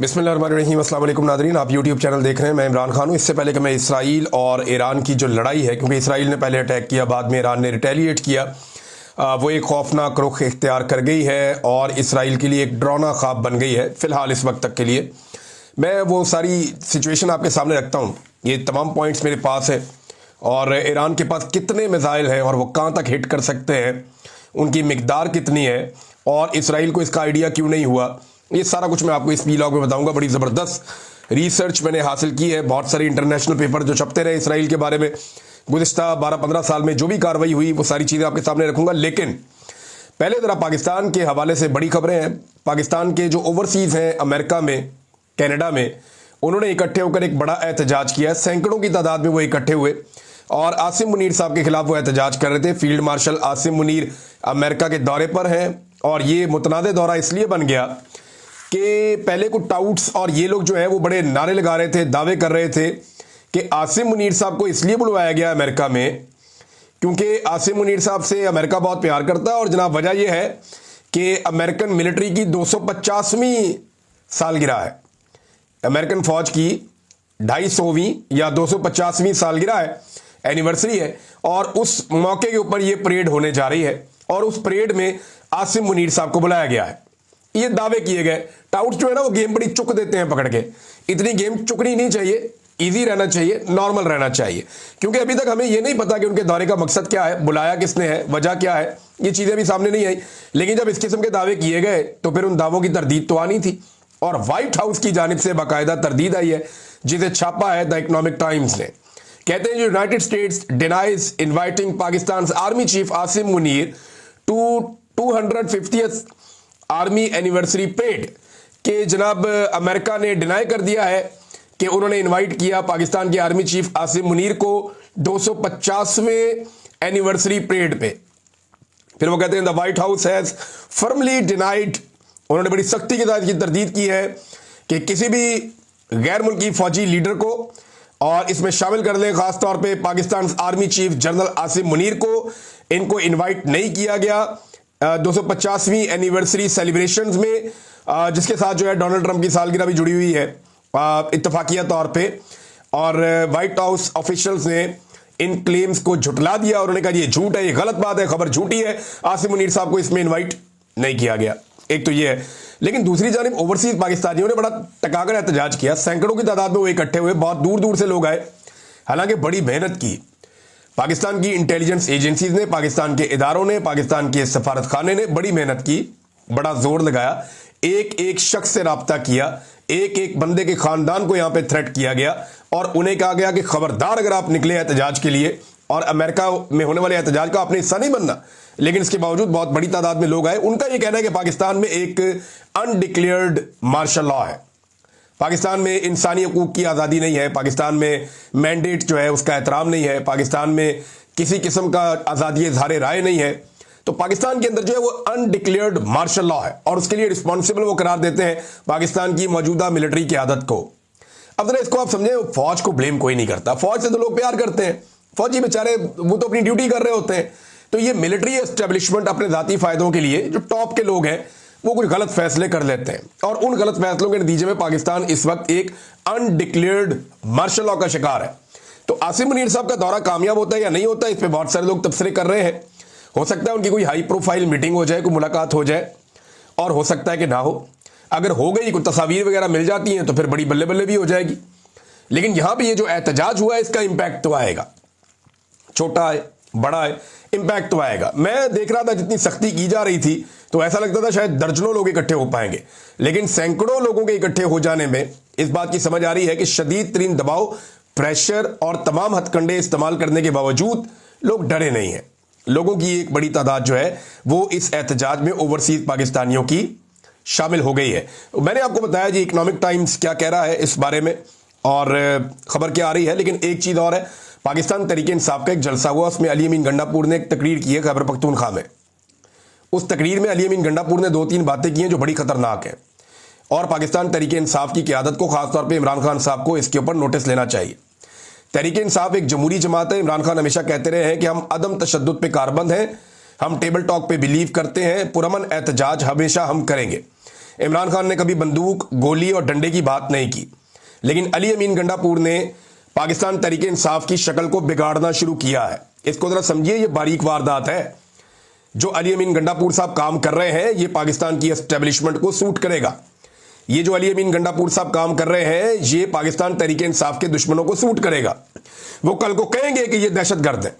बिस्मिल्लाहिर्रहमानिर्रहीम। अस्सलाम वालेकुम नादरीन, आप यूट्यूब चैनल देख रहे हैं। मैं इमरान खान हूँ। इससे पहले कि मैं इसराइल और ईरान की जो लड़ाई है, क्योंकि इसराइल ने पहले अटैक किया, बाद में ईरान ने रिटेलिएट किया, वो एक खौफनाक रुख इख्तियार कर गई है और इसराइल के लिए एक डरावना ख्वाब बन गई है फ़िलहाल इस वक्त तक के लिए। मैं वो सारी सिचुएशन आपके सामने रखता हूँ। ये तमाम पॉइंट्स मेरे पास है और ईरान के पास कितने मिसाइल हैं और वो कहाँ तक हिट कर सकते हैं, उनकी मिकदार कितनी है और इसराइल को इसका आइडिया क्यों नहीं हुआ, ये सारा कुछ मैं आपको इस वीलॉग में बताऊंगा। बड़ी ज़बरदस्त रिसर्च मैंने हासिल की है। बहुत सारे इंटरनेशनल पेपर जो छपते रहे इसराइल के बारे में गुज़िश्ता 12-15 साल में, जो भी कार्रवाई हुई वो सारी चीज़ें आपके सामने रखूंगा। लेकिन पहले ज़रा पाकिस्तान के हवाले से बड़ी खबरें हैं। पाकिस्तान के जो ओवरसीज़ हैं, अमेरिका में, कनाडा में, उन्होंने इकट्ठे होकर एक बड़ा एहतजाज किया। सैकड़ों की तादाद में वो इकट्ठे हुए और आसिम मुनीर साहब के खिलाफ वो एहतजाज कर रहे थे। Field marshal Asim Munir America के दौरे पर हैं और ये मुतनादे दौरा इसलिए बन गया कि पहले को टाउट्स और ये लोग जो है वो बड़े नारे लगा रहे थे, दावे कर रहे थे कि आसिम मुनीर साहब को इसलिए बुलवाया गया अमेरिका में क्योंकि आसिम मुनीर साहब से अमेरिका बहुत प्यार करता है। और जनाब वजह यह है कि अमेरिकन मिलिट्री की 250वीं सालगिरह है, अमेरिकन फौज की 250वीं या 250वीं सालगिरह है, एनिवर्सरी है, और उस मौके के ऊपर ये परेड होने जा रही है और उस परेड में आसिम मुनीर साहब को बुलाया गया है। ये दावे किए गए। टाउट्स जो है ना वो गेम बड़ी चुक देते हैं पकड़ के। इतनी गेम चुकनी नहीं चाहिए, इजी रहना चाहिए, नॉर्मल रहना चाहिए, क्योंकि अभी तक हमें ये नहीं पता कि उनके दौरे का मकसद क्या है, बुलाया किसने है, वजह क्या है, ये चीज़ें भी सामने नहीं आई। लेकिन जब इस किस्म के दावे किए गए तो फिर उन दावों की तरदीद तो आनी थी और व्हाइट हाउस की जानिब से बाकायदा तरदीद आई है, जिसे छापा है द इकोनॉमिक टाइम्स ने। कहते हैं United States denies inviting Pakistan army chief Asim Munir to 250th army anniversary parade के जनाब अमेरिका ने डिनाई कर दिया है कि उन्होंने इनवाइट किया पाकिस्तान के आर्मी चीफ आसिम मुनीर को 250वें एनिवर्सरी परेड पे। फिर वो कहते हैं the white house has firmly denied, उन्होंने बड़ी सख्ती के साथ ये तरदीद की है कि किसी भी गैर मुल्की फौजी लीडर को, और इसमें शामिल कर लें खासतौर पे Pakistan army chief general Asim Munir को, इनको इनवाइट नहीं किया गया 250वीं एनिवर्सरी सेलिब्रेशंस में, जिसके साथ जो है डोनाल्ड ट्रंप की सालगिरह भी जुड़ी हुई है इत्तफाकिया तौर पे। और व्हाइट हाउस ऑफिशियल्स ने इन क्लेम्स को झुटला दिया। उन्होंने कहा ये झूठ है, ये गलत बात है, खबर झूठी है, आसिम मुनीर साहब को इसमें इनवाइट नहीं किया गया। एक तो ये है। लेकिन दूसरी जानिब ओवरसीज पाकिस्तानियों ने बड़ा टकाकर एहतजाज किया। सैकड़ों की तादाद में वो इकट्ठे हुए, बहुत दूर दूर से लोग आए। हालांकि बड़ी मेहनत की पाकिस्तान की इंटेलिजेंस एजेंसीज ने, पाकिस्तान के इदारों ने, पाकिस्तान के सफारत खाने ने बड़ी मेहनत की, बड़ा जोर लगाया, एक एक शख्स से रब्ता किया, एक एक बंदे के खानदान को यहां पे थ्रेट किया गया और उन्हें कहा गया कि खबरदार अगर आप निकले एहतजाज के लिए और अमेरिका में होने वाले एहतजाज का आपने हिस्सा नहीं बनना। लेकिन इसके बावजूद बहुत बड़ी तादाद में लोग आए। उनका यह कहना है कि पाकिस्तान में एक अनडिक्लेयर्ड मार्शल लॉ है, पाकिस्तान में इंसानी हकूक की आज़ादी नहीं है, पाकिस्तान में मैंडेट जो है उसका एहतराम नहीं है, पाकिस्तान में किसी किस्म का आज़ादी इज़हार राय नहीं है। तो पाकिस्तान के अंदर जो है वो अनडिक्लेयर्ड मार्शल लॉ है और उसके लिए रिस्पॉन्सिबल वो करार देते हैं पाकिस्तान की मौजूदा मिलिट्री की आदत को। अब जरा इसको आप समझें, फौज को ब्लेम कोई नहीं करता, फौज से तो लोग प्यार करते हैं, फौजी बेचारे वो तो अपनी ड्यूटी कर रहे होते हैं। तो ये मिलिट्री एस्टेब्लिशमेंट अपने ज़ाती फ़ायदों के लिए, जो टॉप के लोग हैं, वो कुछ गलत फैसले कर लेते हैं और उन गलत फैसलों के नतीजे में पाकिस्तान इस वक्त एक अनडिक्लेयर्ड मार्शल लॉ का शिकार है। तो आसिम मुनीर साहब का दौरा कामयाब होता है या नहीं होता है, इस पर बहुत सारे लोग तबसरे कर रहे हैं। हो सकता है उनकी कोई हाई प्रोफाइल मीटिंग हो जाए, कोई मुलाकात हो जाए, और हो सकता है कि ना हो। अगर हो गई, कोई तस्वीर वगैरह मिल जाती हैं तो फिर बड़ी बल्ले बल्ले भी हो जाएगी। लेकिन यहां पर ये जो एहतजाज हुआ है इसका इंपैक्ट तो आएगा, छोटा है बड़ा है, इंपैक्ट तो आएगा। मैं देख रहा था जितनी सख्ती की जा रही थी तो ऐसा लगता था शायद दर्जनों लोग इकट्ठे हो पाएंगे, लेकिन सैकड़ों लोगों के इकट्ठे हो जाने में इस बात की समझ आ रही है कि शदीद तरीन दबाव, प्रेशर और तमाम हथकंडे इस्तेमाल करने के बावजूद लोग डरे नहीं हैं। लोगों की एक बड़ी तादाद जो है वो इस एहतजाज में ओवरसीज पाकिस्तानियों की शामिल हो गई है। मैंने आपको बताया जी इकोनॉमिक टाइम्स क्या कह रहा है इस बारे में और खबर क्या आ रही है। लेकिन एक चीज़ और है, पाकिस्तान तरीके इंसाफ का एक जलसा हुआ, उसमें अली अमीन गंडापुर ने एक तकरीर की है खैबर पख्तूनख्वा में। उस तकरीर में अली अमीन गंडापुर ने 2-3 बातें की हैं जो बड़ी खतरनाक हैं और पाकिस्तान तरीके इंसाफ की क़यादत को, खासतौर पे इमरान खान साहब को, इसके ऊपर नोटिस लेना चाहिए। तरीके इंसाफ एक जमहूरी जमात है। इमरान खान हमेशा कहते रहे हैं कि हम अदम तशद्दुद पे कारबंद हैं, हम टेबल टॉक पे बिलीव करते हैं, पुरअमन एहतजाज हमेशा हम करेंगे। इमरान खान ने कभी बंदूक, गोली और डंडे की बात नहीं की, लेकिन अली अमीन गंडापुर ने पाकिस्तान तहरीक इंसाफ की शक्ल को बिगाड़ना शुरू किया है। इसको जरा समझिए, ये बारीक वारदात है। जो अली अमीन गंडापुर साहब काम कर रहे हैं, ये पाकिस्तान की एस्टेब्लिशमेंट को सूट करेगा। ये जो अली अमीन गंडापुर साहब काम कर रहे हैं, ये पाकिस्तान तहरीक इंसाफ के दुश्मनों को सूट करेगा। वो कल को कहेंगे कि ये दहशतगर्द है,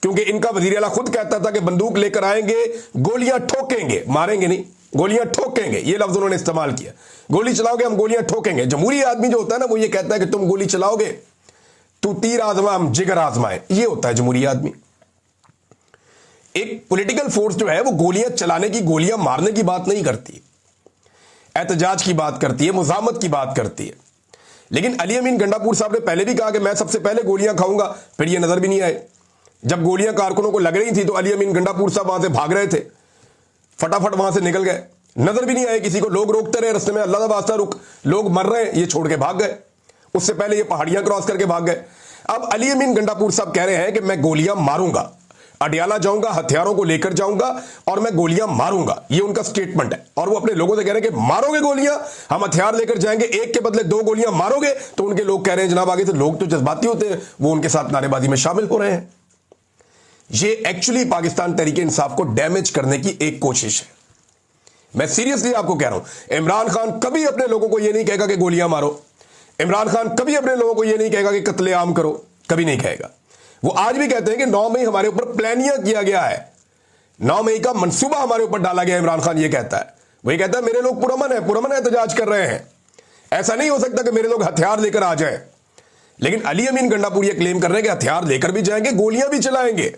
क्योंकि इनका वजीर आला खुद कहता था कि बंदूक लेकर आएंगे, गोलियां ठोकेंगे, मारेंगे नहीं, गोलियां ठोकेंगे। ये लफ्ज उन्होंने इस्तेमाल किया, गोली चलाओगे हम गोलियां ठोकेंगे। जमहूरी आदमी जो होता है ना, वो ये कहता है कि तुम गोली चलाओगे, तू तीर आजमा हम जिगर आजमाए। ये होता है जमहूरी आदमी। एक पॉलिटिकल फोर्स जो है वो गोलियां चलाने की, गोलियां मारने की बात नहीं करती, एहतजाज की बात करती है, मुजामत की बात करती है। लेकिन अली अमीन गंडापुर साहब ने पहले भी कहा कि मैं सबसे पहले गोलियां खाऊंगा, फिर ये नजर भी नहीं आए। जब गोलियां कारकुनों को लग रही थी तो अली अमीन गंडापुर साहब वहां से भाग रहे थे, फटाफट वहां से निकल गए, नजर भी नहीं आए किसी को। लोग रोकते रहे रस्ते में, अल्लाह का वास्ता रुक, लोग मर रहे हैं, ये छोड़ के भाग गए। उससे पहले ये पहाड़ियां क्रॉस करके भाग गए। अब अली अमीन गंडापुर साहब कह रहे हैं कि मैं गोलियां मारूंगा, अडियाला जाऊंगा, हथियारों को लेकर जाऊंगा और मैं गोलियां मारूंगा। ये उनका स्टेटमेंट है। और वो अपने लोगों से कह रहे हैं कि मारोगे गोलियां, हम हथियार लेकर जाएंगे, एक के बदले 2 गोलियां मारोगे। तो उनके लोग कह रहे हैं जनाब आगे से, लोग तो जज्बाती होते हैं, वो उनके साथ नारेबाजी में शामिल हो रहे हैं। ये एक्चुअली पाकिस्तान तहरीक इंसाफ को डैमेज करने की एक कोशिश है। मैं सीरियसली आपको कह रहा हूं, इमरान खान कभी अपने लोगों को यह नहीं कहेगा कि गोलियां मारो। इमरान खान कभी अपने लोगों को यह नहीं कहेगा कि कत्लेआम करो, कभी नहीं कहेगा। वो आज भी कहते हैं कि 9 मई हमारे ऊपर प्लानिंग किया गया है, 9 मई का मंसूबा हमारे ऊपर डाला गया है। इमरान खान ये कहता है, वही कहता है मेरे लोग पुरअमन एहतजाज कर रहे हैं, ऐसा नहीं हो सकता कि मेरे लोग हथियार लेकर आ जाएं। लेकिन अली अमीन गंडापुर ये क्लेम कर रहे हैं कि हथियार लेकर भी जाएंगे, गोलियां भी चलाएंगे।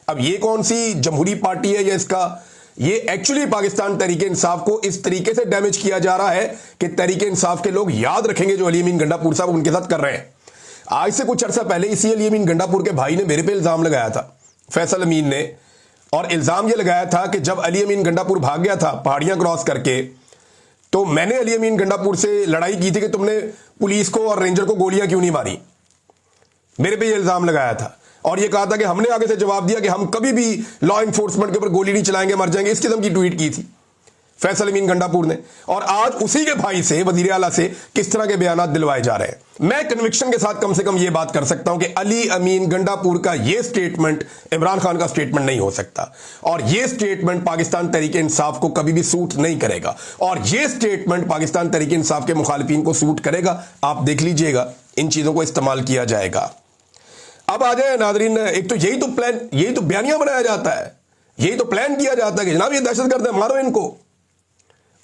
अब ये कौन सी जमहूरी पार्टी है या इसका, ये एक्चुअली पाकिस्तान तहरीक इंसाफ को इस तरीके से डैमेज किया जा रहा है कि तहरीक इंसाफ के लोग याद रखेंगे जो अली अमीन गंडापुर साहब उनके साथ कर रहे हैं। आज से कुछ अर्सा पहले इसी अली अमीन गंडापुर के भाई ने मेरे पे इल्जाम लगाया था, फैसल अमीन ने, और इल्जाम ये लगाया था कि जब अली अमीन गंडापुर भाग गया था पहाड़ियां क्रॉस करके, तो मैंने अली अमीन गंडापुर से लड़ाई की थी कि तुमने पुलिस को और रेंजर को गोलियां क्यों नहीं मारी। मेरे पे ये इल्जाम लगाया था और ये कहा था कि हमने आगे से जवाब दिया कि हम कभी भी लॉ इन्फोर्समेंट के ऊपर गोली नहीं चलाएंगे, मर जाएंगे। इस किस्म की ट्वीट की थी फैसल अमीन गंडापुर ने। और आज उसी के भाई से, वजीर आला से, किस तरह के बयान दिलवाए जा रहे हैं। मैं कन्विक्शन के साथ कम से कम यह बात कर सकता हूं कि अली अमीन गंडापुर का यह स्टेटमेंट इमरान खान का स्टेटमेंट नहीं हो सकता, और यह स्टेटमेंट पाकिस्तान तहरीक इंसाफ को कभी भी सूट नहीं करेगा, और यह स्टेटमेंट पाकिस्तान तहरीक इंसाफ के मुखालिफिन को सूट करेगा। आप देख लीजिएगा, इन चीजों को इस्तेमाल किया जाएगा। अब आ जाए नाजरीन, एक तो यही तो प्लान, यही तो बयानियां बनाया जाता है, यही तो प्लान किया जाता है कि जनाब ये दहशतगर्द है, मारो इनको।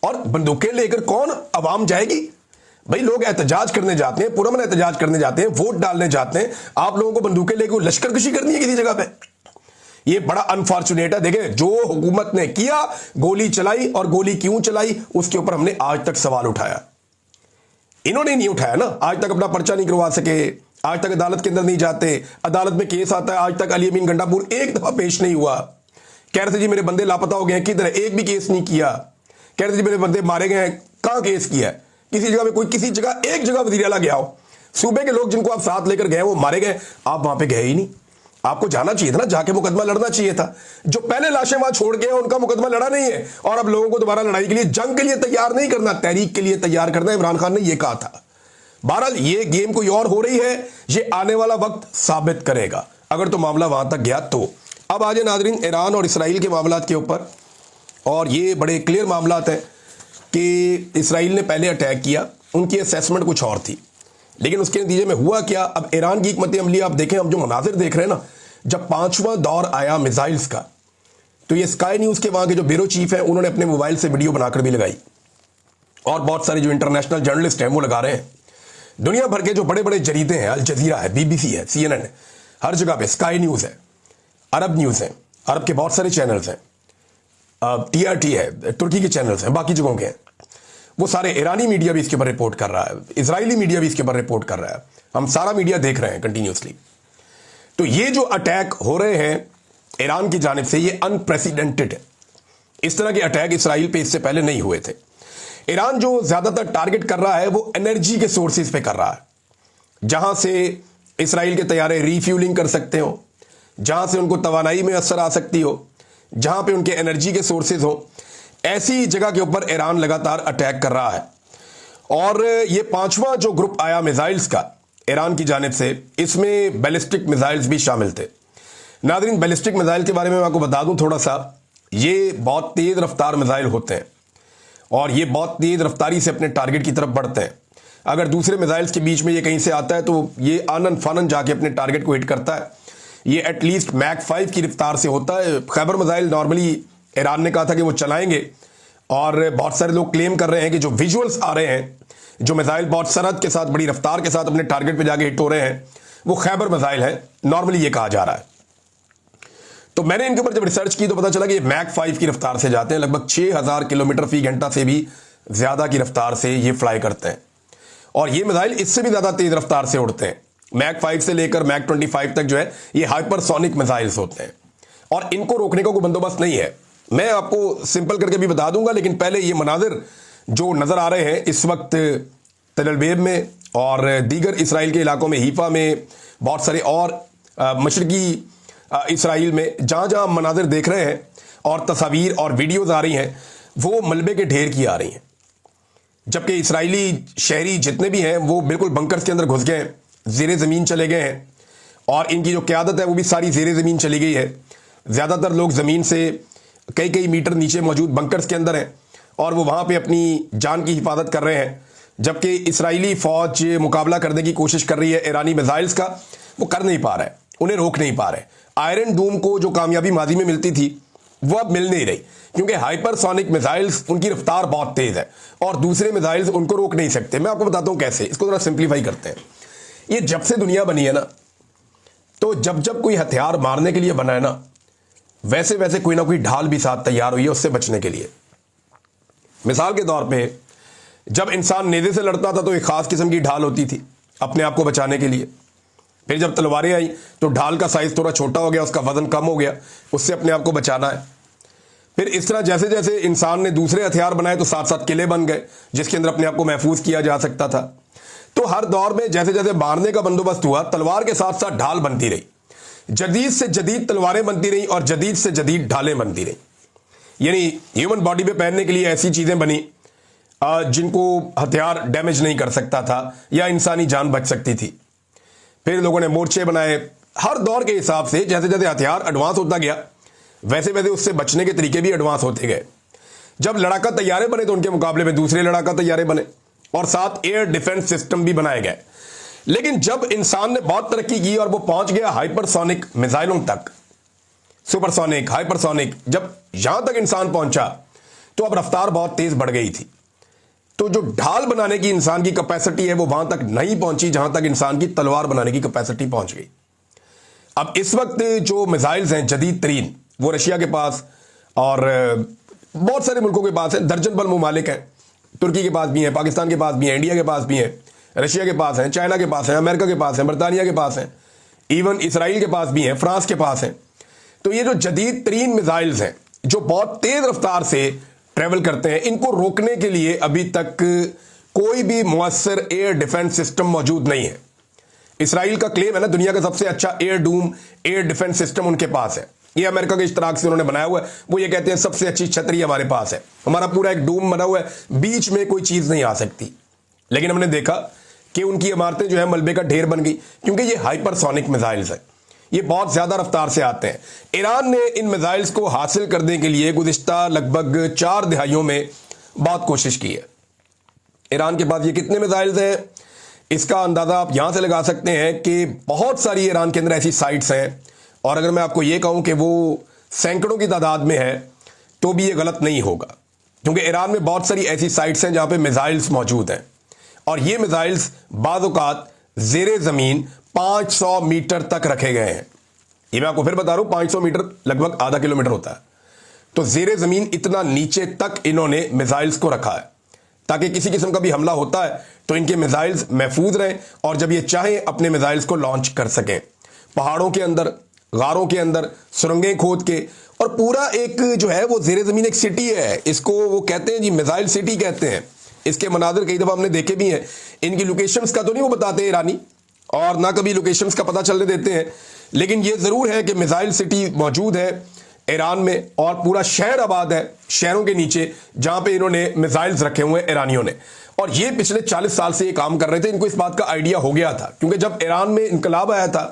और बंदूकें लेकर कौन अवाम जाएगी भाई? लोग एहतजाज करने जाते हैं, पुरअमन एहतजाज करने जाते हैं, वोट डालने जाते हैं, आप लोगों को बंदूकें लेकर लश्करकशी करनी है किसी जगह पे? ये बड़ा अनफॉर्चुनेट है। देखें, जो हुकूमत ने किया, गोली चलाई, और गोली क्यों चलाई उसके ऊपर हमने आज तक सवाल उठाया। इन्होंने नहीं उठाया ना, आज तक अपना पर्चा नहीं करवा सके, आज तक अदालत के अंदर नहीं जाते, अदालत में केस आता है, आज तक अली अमीन गंडापुर एक दफा पेश नहीं हुआ। कह रहे थे जी मेरे बंदे लापता हो गए हैं, किधर है? एक भी केस नहीं किया। कह रहे थे जी मेरे बंदे मारे गए हैं, कहां केस किया है? किसी जगह पे कोई, किसी जगह एक जगह वज़ीर आला गया हो, सूबे के लोग जिनको आप साथ लेकर गए वो मारे गए, आप वहां पे गए ही नहीं। आपको जाना चाहिए था ना, जाके मुकदमा लड़ना चाहिए था। जो पहले लाशें वहां छोड़ गए उनका मुकदमा लड़ा नहीं है, और अब लोगों को दोबारा लड़ाई के लिए, जंग के लिए तैयार नहीं करना, तहरीक के लिए तैयार करना। इमरान खान ने यह कहा था। बहरहाल ये गेम कोई और हो रही है, ये आने वाला वक्त साबित करेगा, अगर तो मामला वहां तक गया तो। अब आ जाए नाजरीन ईरान और इसराइल के मामलात के ऊपर, और ये बड़े क्लियर मामलात हैं कि इसराइल ने पहले अटैक किया, उनकी असेसमेंट कुछ और थी, लेकिन उसके नतीजे में हुआ क्या। अब ईरान की हिकमत अमली आप देखें, हम जो मनाजिर देख रहे हैं ना, जब 5वां दौर आया मिसाइल्स का, तो ये स्काई न्यूज़ के वहाँ के जो ब्यूरो चीफ हैं उन्होंने अपने मोबाइल से वीडियो बनाकर भी लगाई, और बहुत सारे जो इंटरनेशनल जर्नलिस्ट हैं वो लगा रहे हैं। दुनिया भर के जो बड़े बड़े जरीदे हैं, अल जजीरा है, BBC है, CNN है, हर जगह पे स्काई न्यूज़ है, अरब न्यूज़ है, अरब के बहुत सारे चैनल्स हैं, TRT है, तुर्की के चैनल्स हैं, बाकी जगहों के हैं, वो सारे, ईरानी मीडिया भी इसके ऊपर रिपोर्ट कर रहा है, इजरायली मीडिया भी इसके ऊपर रिपोर्ट कर रहा है, हम सारा मीडिया देख रहे हैं कंटिन्यूसली। तो ये जो अटैक हो रहे हैं ईरान की जानिब से, ये अनप्रेसिडेंटेड है। इस तरह के अटैक इसराइल पे इससे पहले नहीं हुए थे। ईरान जो ज्यादातर टारगेट कर रहा है वो एनर्जी के सोर्सेज पे कर रहा है, जहां से इसराइल के तैयारे रीफ्यूलिंग कर सकते हो, जहां से उनको तवानाई में असर आ सकती हो, जहां पे उनके एनर्जी के सोर्सेज हो। ऐसी जगह के ऊपर ईरान लगातार अटैक कर रहा है। और ये पांचवा जो ग्रुप आया मिसाइल्स का ईरान की जानिब से, इसमें बैलिस्टिक मिसाइल्स भी शामिल थे। नाज़रीन, बैलिस्टिक मिसाइल के बारे में मैं आपको बता दूं थोड़ा सा, ये बहुत तेज़ रफ्तार मिसाइल होते हैं और ये बहुत तेज़ रफ्तारी से अपने टारगेट की तरफ बढ़ते हैं। अगर दूसरे मिसाइल्स के बीच में ये कहीं से आता है तो ये आनन फानन जाके अपने टारगेट को हिट करता है। ये एटलीस्ट मैक 5 की रफ्तार से होता है। खैबर मिसाइल नॉर्मली ईरान ने कहा था कि वो चलाएंगे और बहुत सारे लोग क्लेम कर रहे हैं कि जो विजुअल्स आ रहे हैं, जो मिसाइल बहुत सरहद के साथ बड़ी रफ्तार के साथ अपने टारगेट पे जाके हिट हो रहे हैं, वो खैबर मिसाइल है, नॉर्मली ये कहा जा रहा है। तो मैंने इनके ऊपर जब रिसर्च की तो पता चला कि ये मैक 5 की रफ्तार से जाते हैं, लगभग 6000 किलोमीटर फी घंटा से भी ज्यादा की रफ्तार से ये फ्लाई करते हैं। और ये मिसाइल इससे भी ज्यादा तेज रफ्तार से उड़ते हैं। मैक 5 से लेकर मैक 25 तक जो है ये हाइपरसोनिक मिसाइल्स होते हैं और इनको रोकने का कोई बंदोबस्त नहीं है। मैं आपको सिंपल करके भी बता दूंगा, लेकिन पहले ये मनाजिर जो नजर आ रहे हैं इस वक्त तल अवीव में और दीगर इसराइल के इलाकों में, हीफा में, बहुत सारे और मशरकी इसराइल में, जहां जहां मनाजिर देख रहे हैं और तस्वीर और वीडियोज आ रही हैं, वो मलबे के ढेर की आ रही हैं। जबकि इसराइली शहरी जितने भी हैं वो बिल्कुल बंकर्स के अंदर घुस गए हैं, ज़ेरे ज़मीन चले गए हैं और इनकी जो क़यादत है वो भी सारी ज़ेरे ज़मीन चली गई है। ज़्यादातर लोग ज़मीन से कई कई मीटर नीचे मौजूद बंकर्स के अंदर हैं और वो वहाँ पे अपनी जान की हिफाजत कर रहे हैं। जबकि इसराइली फ़ौज मुकाबला करने की कोशिश कर रही है ईरानी मिसाइल्स का, वो कर नहीं पा रहा है, उन्हें रोक नहीं पा रहे। आयरन डूम को जो कामयाबी माजी में मिलती थी वो अब मिल नहीं रही, क्योंकि हाइपरसोनिक मिसाइल्स उनकी रफ्तार बहुत तेज है और दूसरे मिसाइल्स उनको रोक नहीं सकते। मैं आपको बताता हूं कैसे, इसको थोड़ा सिंप्लीफाई करते हैं। ये जब से दुनिया बनी है ना, तो जब जब कोई हथियार मारने के लिए बना है ना, वैसे वैसे कोई ना कोई ढाल भी साथ तैयार हुई है उससे बचने के लिए। मिसाल के तौर पे जब इंसान नेज़े से लड़ता था तो एक खास किस्म की ढाल होती थी अपने आप को बचाने के लिए। फिर जब तलवारें आई तो ढाल का साइज थोड़ा छोटा हो गया, उसका वजन कम हो गया, उससे अपने आप को बचाना है। फिर इस तरह जैसे जैसे इंसान ने दूसरे हथियार बनाए तो साथ साथ किले बन गए जिसके अंदर अपने आप को महफूज किया जा सकता था। तो हर दौर में जैसे जैसे मारने का बंदोबस्त हुआ, तलवार के साथ साथ ढाल बनती रही, जदीद से जदीद तलवारें बनती रही और जदीद से जदीद ढालें बनती रही। यानी ह्यूमन बॉडी पे पहनने के लिए ऐसी चीजें बनी जिनको हथियार डैमेज नहीं कर सकता था या इंसानी जान बच सकती थी। फिर लोगों ने मोर्चे बनाए। हर दौर के हिसाब से जैसे जैसे हथियार एडवांस होता गया वैसे वैसे उससे बचने के तरीके भी एडवांस होते गए। जब लड़ाका तैयारे बने तो उनके मुकाबले में दूसरे लड़ाका तैयारे बने और साथ एयर डिफेंस सिस्टम भी बनाए गए। लेकिन जब इंसान ने बहुत तरक्की की और वो पहुंच गया हाइपरसोनिक मिसाइलों तक, सुपरसोनिक, हाइपरसोनिक, जब यहां तक इंसान पहुंचा तो अब रफ्तार बहुत तेज बढ़ गई थी। तो जो ढाल बनाने की इंसान की कैपेसिटी है वो वहां तक नहीं पहुंची जहां तक इंसान की तलवार बनाने की कैपेसिटी पहुंच गई। अब इस वक्त जो मिसाइल्स हैं जदीद तरीन, वो रशिया के पास और बहुत सारे मुल्कों के पास है, दर्जन बल मुमालिक हैं। तुर्की के पास भी हैं, पाकिस्तान के पास भी हैं, इंडिया के पास भी हैं, रशिया के पास हैं, चाइना के पास हैं, अमेरिका के पास हैं, बरतानिया के पास हैं, इवन इसराइल के पास भी हैं, फ्रांस के पास हैं। तो ये जो जदीद तरीन मिसाइल्स हैं जो बहुत तेज रफ्तार से ट्रेवल करते हैं, इनको रोकने के लिए अभी तक कोई भी मुअस्सर एयर डिफेंस सिस्टम मौजूद नहीं है। इसराइल का क्लेम है ना, दुनिया का सबसे अच्छा air Doom air defence system उनके पास है। ये अमेरिका के इश्तराक से उन्होंने बनाया हुआ है। वो ये कहते हैं सबसे अच्छी छतरी हमारे पास है, हमारा पूरा एक डूम बना हुआ है, बीच में कोई चीज नहीं आ सकती। लेकिन हमने देखा कि उनकी इमारतें जो है मलबे का ढेर बन गई, क्योंकि ये हाइपरसोनिक मिसाइल्स है, ये बहुत ज्यादा रफ्तार से आते हैं। ईरान ने इन मिसाइल्स को हासिल करने के लिए गुज़िश्ता लगभग 4 दिहाइयों में बहुत कोशिश की है। ईरान के पास ये कितने मिसाइल्स हैं, इसका अंदाजा आप यहां से लगा सकते हैं कि बहुत सारी ईरान के अंदर ऐसी साइट्स हैं, और अगर मैं आपको ये कहूं कि वो सैकड़ों की तादाद में है तो भी ये गलत नहीं होगा, क्योंकि ईरान में बहुत सारी ऐसी साइट्स हैं जहां पे मिसाइल्स मौजूद हैं और ये मिसाइल्स बाज़ औक़ात ज़ेरे ज़मीन 500 मीटर तक रखे गए हैं। ये मैं आपको फिर बता रहा हूं, 500 मीटर लगभग आधा किलोमीटर होता है। तो ज़ेरे ज़मीन इतना नीचे तक इन्होंने मिसाइल्स को रखा है ताकि किसी किस्म का भी हमला होता है तो इनके मिसाइल्स महफूज रहें और जब ये चाहें अपने मिसाइल्स को लॉन्च कर सकें। पहाड़ों के अंदर, गारों के अंदर सुरंगें खोद के, और पूरा एक जो है वो ज़ेरे ज़मीन एक सिटी है, इसको वो कहते हैं जी मिसाइल सिटी कहते हैं। इसके मनाज़िर कई दफ़ा हमने देखे भी हैं। इनकी लोकेशंस का तो नहीं वो बताते ईरानी, और ना कभी लोकेशंस का पता चलने देते हैं, लेकिन ये ज़रूर है कि मिसाइल सिटी मौजूद है। ईरान में, और पूरा शहर आबाद है शहरों के नीचे जहां पे इन्होंने मिसाइल्स रखे हुए हैं ईरानियों ने। और ये पिछले 40 साल से ये काम कर रहे थे। इनको इस बात का आइडिया हो गया था, क्योंकि जब ईरान में इनकलाब आया था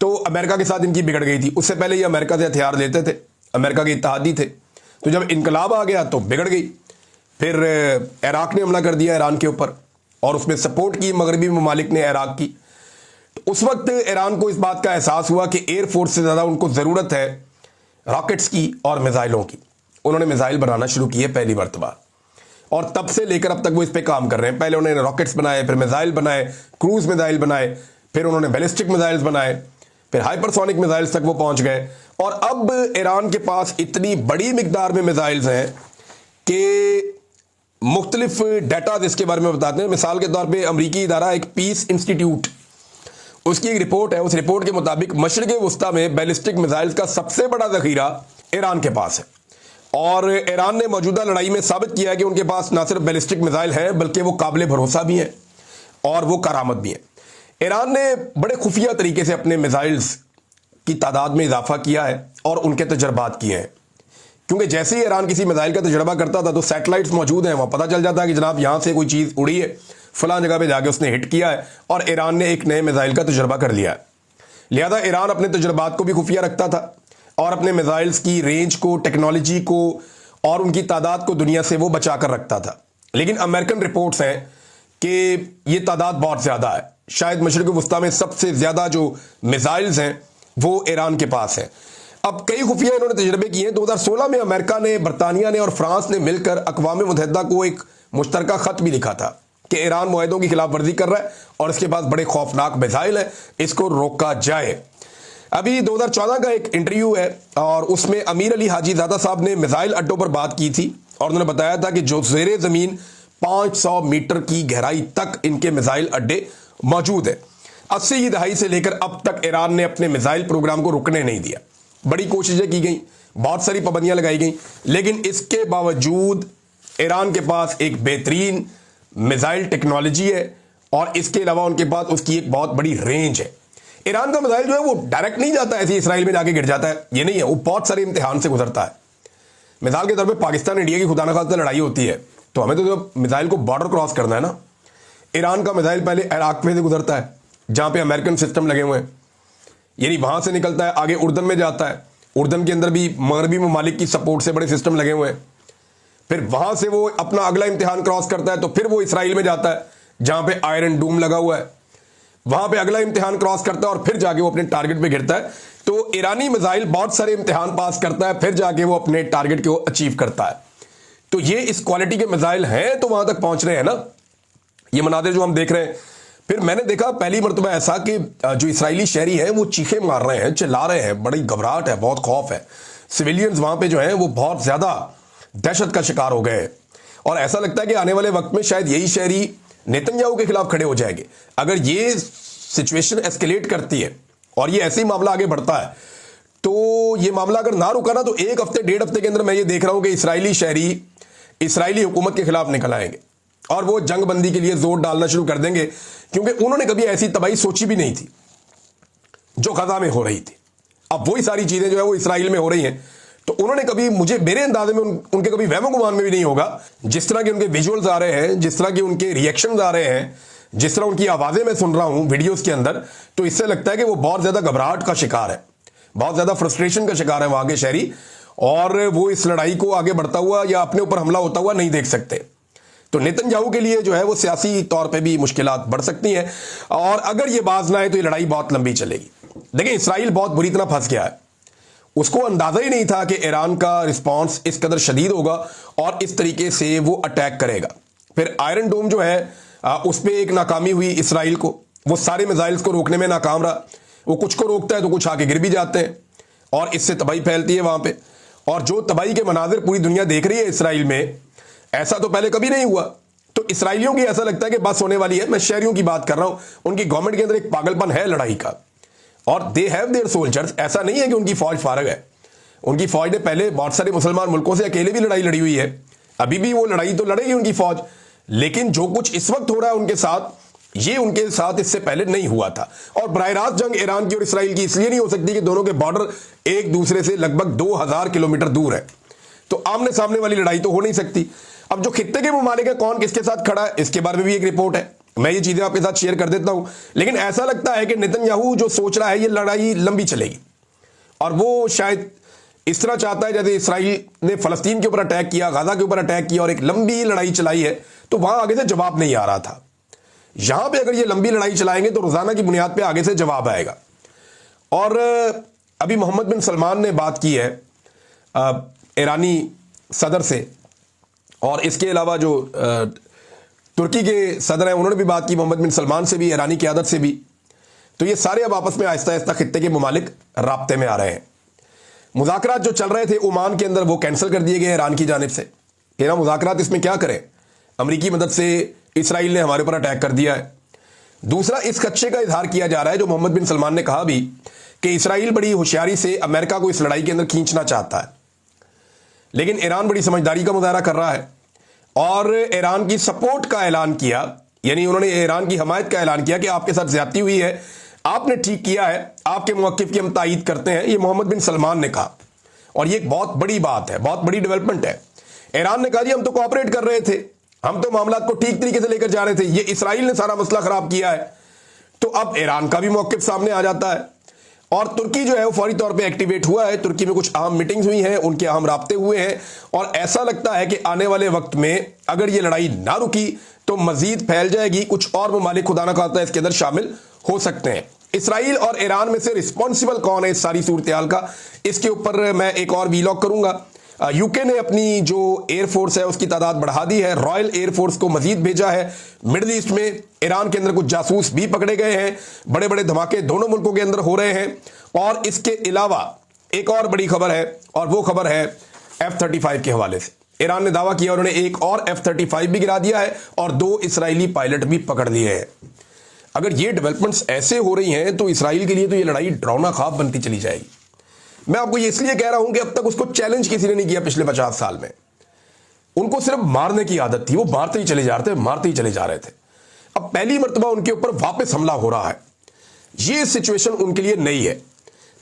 तो अमेरिका के साथ इनकी बिगड़ गई थी। उससे पहले ये अमेरिका से हथियार लेते थे, अमेरिका के इत्तेहादी थे। तो जब इनकलाब आ गया तो बिगड़ गई। फिर इराक ने हमला कर दिया ईरान के ऊपर, और उसमें सपोर्ट की मगरबी ममालिक ने इराक की। तो उस वक्त ईरान को इस बात का एहसास हुआ कि एयरफोर्स से ज़्यादा उनको ज़रूरत है रॉकेट्स की और मिसाइलों की। उन्होंने मिसाइल बनाना शुरू किए पहली मरतबा, और तब से लेकर अब तक वो इस पे काम कर रहे हैं। पहले उन्होंने रॉकेट्स बनाए, फिर मिसाइल बनाए, क्रूज मिसाइल बनाए, फिर उन्होंने बैलिस्टिक मिसाइल्स बनाए, फिर हाइपरसोनिक मिसाइल्स तक वो पहुंच गए। और अब ईरान के पास इतनी बड़ी मिकदार में मिसाइल्स हैं कि मुख्तलिफ डाटा जिसके बारे में बताते हैं। मिसाल के तौर पर अमरीकी इदारा एक पीस इंस्टीट्यूट, उसकी एक रिपोर्ट है, उस रिपोर्ट के मुताबिक मशरिक़ वस्ता में बैलिस्टिक मिसाइल्स का सबसे बड़ा ज़ख़ीरा ईरान के पास है। और ईरान ने मौजूदा लड़ाई में साबित किया है कि उनके पास ना सिर्फ बैलिस्टिक मिसाइल है, बल्कि वो काबिल भरोसा भी हैं और वो करामत भी हैं। ईरान ने बड़े खुफिया तरीके से अपने मिसाइल्स की तादाद में इजाफा किया है और उनके तजर्बात किए हैं। क्योंकि जैसे ही ईरान किसी मिसाइल का तजर्बा करता था तो सैटेलाइट्स मौजूद हैं, वहाँ पता चल जाता है कि जनाब यहाँ से कोई चीज़ उड़ी है, फलां जगह पे जाके उसने हिट किया है, और ईरान ने एक नए मिसाइल का तजर्बा कर लिया है। लिहाजा ईरान अपने तजर्बात को भी खुफिया रखता था और अपने मिसाइल्स की रेंज को, टेक्नोलॉजी को और उनकी तादाद को दुनिया से वो बचा कर रखता था। लेकिन अमेरिकन रिपोर्ट्स हैं कि ये तादाद बहुत ज़्यादा है। शायद मशरिक़ वस्ता में सबसे ज़्यादा जो मिसाइल्स हैं वो ईरान के पास हैं। अब कई खुफिया इन्होंने तजर्बे किए हैं। 2016 में अमेरिका ने, बरतानिया ने और फ्रांस ने मिलकर अक़वाम मुत्तहिदा को एक मुश्तरका ख़त भी लिखा था कि ईरान मुआहदों की खिलाफ वर्जी कर रहा है और इसके पास बड़े खौफनाक मिसाइल है, इसको रोका जाए। अभी 2014 का एक इंटरव्यू है और उसमें अमीर अली हाजी ज़ादा साहब ने मिसाइल अड्डों पर बात की थी और उन्होंने बताया था कि जो ज़ेरे ज़मीन 500 मीटर की गहराई तक इनके मिसाइल अड्डे मौजूद है। 80 की दहाई से लेकर अब तक ईरान ने अपने मिसाइल प्रोग्राम को रुकने नहीं दिया। बड़ी कोशिशें की गई, बहुत सारी पाबंदियां लगाई गई, लेकिन इसके बावजूद ईरान के पास एक बेहतरीन मिसाइल टेक्नोलॉजी है और इसके अलावा उनके पास उसकी एक बहुत बड़ी रेंज है। ईरान का मिसाइल जो है वो डायरेक्ट नहीं जाता ऐसे इसराइल में जाके गिर जाता है, ये नहीं है, वो बहुत सारे इम्तिहान से गुजरता है। मिसाल के तौर पे पाकिस्तान इंडिया की खुदा न खास्ता लड़ाई होती है तो हमें तो जो मिसाइल को बॉर्डर क्रॉस करना है ना, ईरान का मिसाइल पहले इराक में से गुजरता है जहाँ पे अमेरिकन सिस्टम लगे हुए हैं, यानी वहाँ से निकलता है आगे उर्दन में जाता है, उर्दन के अंदर भी मगरबी ममालिक की सपोर्ट से बड़े सिस्टम लगे हुए हैं, फिर वहाँ से वो अपना अगला इम्तिहान क्रॉस करता है तो फिर वो इसराइल में जाता है जहाँ पे आयरन डूम लगा हुआ है, वहाँ पे अगला इम्तिहान क्रॉस करता है और फिर जाके वो अपने टारगेट पे गिरता है। तो ईरानी मिसाइल बहुत सारे इम्तिहान पास करता है, फिर जाके वो अपने टारगेट को अचीव करता है। तो ये इस क्वालिटी के मिसाइल हैं तो वहाँ तक पहुँच रहे हैं ना, ये मनाजिर जो हम देख रहे हैं। फिर मैंने देखा पहली मरतबा ऐसा कि जो इसराइली शहरी हैं वो चीखे मार रहे हैं, चिल्ला रहे हैं, बड़ी घबराहट है, बहुत खौफ है। सिविलियंस वहाँ पे जो हैं वो बहुत ज़्यादा दहशत का शिकार हो गए हैं और ऐसा लगता है कि आने वाले वक्त में शायद यही शहरी नेतन्याहू के खिलाफ खड़े हो जाएंगे। अगर ये सिचुएशन एस्केलेट करती है और ये ऐसे ही मामला आगे बढ़ता है तो ये मामला अगर ना रुका ना तो एक हफ्ते 1.5 हफ्ते के अंदर मैं ये देख रहा हूं कि इसराइली शहरी इसराइली हुकूमत के खिलाफ निकल आएंगे और वो जंग बंदी के लिए जोर डालना शुरू कर देंगे, क्योंकि उन्होंने कभी ऐसी तबाही सोची भी नहीं थी जो गजा में हो रही थी। अब वही सारी चीजें जो है वो इसराइल में हो रही हैं तो उन्होंने कभी, मुझे मेरे अंदाजे में उनके कभी वहमो गुमान में भी नहीं होगा, जिस तरह के उनके विजुअल्स आ रहे हैं, जिस तरह के उनके रिएक्शंस आ रहे हैं, जिस तरह उनकी आवाज़ें मैं सुन रहा हूं वीडियोस के अंदर, तो इससे लगता है कि वो बहुत ज़्यादा घबराहट का शिकार है, बहुत ज़्यादा फ्रस्ट्रेशन का शिकार है वहाँ के शहरी, और वो इस लड़ाई को आगे बढ़ता हुआ या अपने ऊपर हमला होता हुआ नहीं देख सकते। तो नेतन्याहू के लिए जो है वो सियासी तौर पे भी मुश्किलात बढ़ सकती हैं और अगर ये बाज ना आए तो ये लड़ाई बहुत लंबी चलेगी। देखिए इसराइल बहुत बुरी तरह फंस गया है, उसको अंदाजा ही नहीं था कि ईरान का रिस्पांस इस कदर शदीद होगा और इस तरीके से वो अटैक करेगा। फिर आयरन डोम जो है उस पर एक नाकामी हुई इसराइल को, वो सारे मिसाइल्स को रोकने में नाकाम रहा। वो कुछ को रोकता है तो कुछ आके गिर भी जाते हैं और इससे तबाही फैलती है वहाँ पे, और जो तबाही के मनाजिर पूरी दुनिया देख रही है इसराइल में, ऐसा तो पहले कभी नहीं हुआ। तो इसराइलियों की ऐसा लगता है कि बस होने वाली है। मैं शहरियों की बात कर रहा हूँ, उनकी गवर्नमेंट के अंदर एक पागलपन है लड़ाई का और दे हैव देयर सोल्जर्स। ऐसा नहीं है कि उनकी फौज फारग है, उनकी फौज ने पहले बहुत सारे मुसलमान मुल्कों से अकेले भी लड़ाई लड़ी हुई है, अभी भी वो लड़ाई तो लड़ेगी उनकी फौज। लेकिन जो कुछ इस वक्त हो रहा है उनके साथ, ये उनके साथ इससे पहले नहीं हुआ था। और बराह रास्त जंग ईरान की और इसराइल की इसलिए नहीं हो सकती कि दोनों के बॉर्डर एक दूसरे से लगभग 2000 किलोमीटर दूर है, तो आमने सामने वाली लड़ाई तो हो नहीं सकती। अब जो खित्ते के ममालिक है, कौन किसके साथ खड़ा है, इसके बारे में भी एक रिपोर्ट है, मैं ये चीजें आपके साथ शेयर कर देता हूं। लेकिन ऐसा लगता है कि नेतन्याहू जो सोच रहा है ये लड़ाई लंबी चलेगी, और वो शायद इस तरह चाहता है जैसे इसराइल ने फलस्तीन के ऊपर अटैक किया, गाजा के ऊपर अटैक किया और एक लंबी लड़ाई चलाई है, तो वहां आगे से जवाब नहीं आ रहा था। यहां पे अगर ये लंबी लड़ाई चलाएंगे तो रोजाना की बुनियाद पे आगे से जवाब आएगा। और अभी मोहम्मद बिन सलमान ने बात की है ईरानी सदर से, और इसके अलावा जो तुर्की के सदर हैं उन्होंने भी बात की मोहम्मद बिन सलमान से भी, ईरानी क़यादत से भी। तो ये सारे अब आपस में आहिस्ता आहिस्ता खित्ते के ममालिक राब्ते में आ रहे हैं। मुज़ाकरात जो चल रहे थे ओमान के अंदर वो कैंसिल कर दिए गए ईरान की जानिब से। ईरान मुज़ाकरात इसमें क्या करें, अमरीकी मदद से इसराइल ने हमारे ऊपर अटैक कर दिया है। दूसरा, इस खदशे का इजहार किया जा रहा है जो मोहम्मद बिन सलमान ने कहा भी कि इसराइल बड़ी होशियारी से अमेरिका को इस लड़ाई के अंदर खींचना चाहता है, लेकिन ईरान बड़ी समझदारी का मुजाहरा कर रहा है और ईरान की सपोर्ट का ऐलान किया, यानी उन्होंने ईरान की हमायत का ऐलान किया कि आपके साथ ज्यादती हुई है, आपने ठीक किया है, आपके मौक़िफ़ की हम तायीद करते हैं। ये मोहम्मद बिन सलमान ने कहा, और ये एक बहुत बड़ी बात है, बहुत बड़ी डेवलपमेंट है। ईरान ने कहा जी हम तो कोऑपरेट कर रहे थे, हम तो मामला को ठीक तरीके से लेकर जा रहे थे, ये इसराइल ने सारा मसला खराब किया है। तो अब ईरान का भी मौक़िफ़ सामने आ जाता है, और तुर्की जो है वो फौरी तौर पे एक्टिवेट हुआ है। तुर्की में कुछ अहम मीटिंग्स हुई हैं, उनके अहम राब्ते हुए हैं, और ऐसा लगता है कि आने वाले वक्त में अगर ये लड़ाई ना रुकी तो मजीद फैल जाएगी, कुछ और ममालिक खुदा ना खास्ता इसके अंदर शामिल हो सकते हैं। इसराइल और ईरान में से रिस्पॉन्सिबल कौन है इस सारी सूरत हाल का, इसके ऊपर मैं एक और वीलॉग करूंगा। यूके ने अपनी जो एयरफोर्स है उसकी तादाद बढ़ा दी है, रॉयल एयरफोर्स को मजीद भेजा है मिडल ईस्ट में। ईरान के अंदर कुछ जासूस भी पकड़े गए हैं, बड़े बड़े धमाके दोनों मुल्कों के अंदर हो रहे हैं। और इसके अलावा एक और बड़ी खबर है, और वो खबर है F-35 के हवाले से। ईरान ने दावा किया उन्होंने एक और F-35 भी गिरा दिया है और 2 इसराइली पायलट भी पकड़ लिए हैं। अगर ये डेवलपमेंट्स ऐसे हो रही हैं तो इसराइल के लिए तो ये लड़ाई डरावना ख्वाब बनती चली जाएगी। मैं आपको ये इसलिए कह रहा हूं कि अब तक उसको चैलेंज किसी ने नहीं किया पिछले 50 साल में। उनको सिर्फ मारने की आदत थी, वो मारते ही चले जा रहे थे, मारते ही चले जा रहे थे। अब पहली मर्तबा उनके ऊपर वापस हमला हो रहा है। ये सिचुएशन उनके लिए नई है।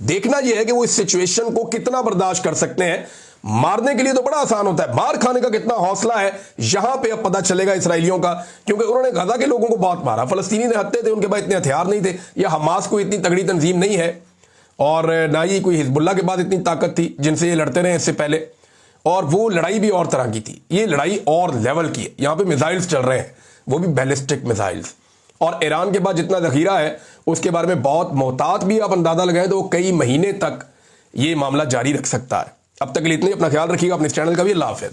देखना यह है कि वो इस सिचुएशन को कितना बर्दाश्त कर सकते हैं। मारने के लिए तो बड़ा आसान होता है, मार खाने का कितना हौसला है यहां पे अब पता चलेगा इसराइलियों का, क्योंकि उन्होंने गजा के लोगों को बहुत मारा। फलस्तीनी निहत्ते थे, उनके पास इतने हथियार नहीं थे, या हमास को इतनी तगड़ी तंजीम नहीं है, और ना ही कोई हिजबुल्लाह के बाद इतनी ताकत थी जिनसे ये लड़ते रहे इससे पहले। और वो लड़ाई भी और तरह की थी, ये लड़ाई और लेवल की है। यहां पे मिसाइल्स चल रहे हैं, वो भी बैलिस्टिक मिसाइल्स, और ईरान के पास जितना जखीरा है उसके बारे में बहुत मोहतात भी आप अंदाजा लगाएं तो कई महीने तक ये मामला जारी रख सकता है। अब तक के लिए इतने, अपना ख्याल रखिएगा, अपने इस चैनल का भी। अल्लाह हाफ़िज़।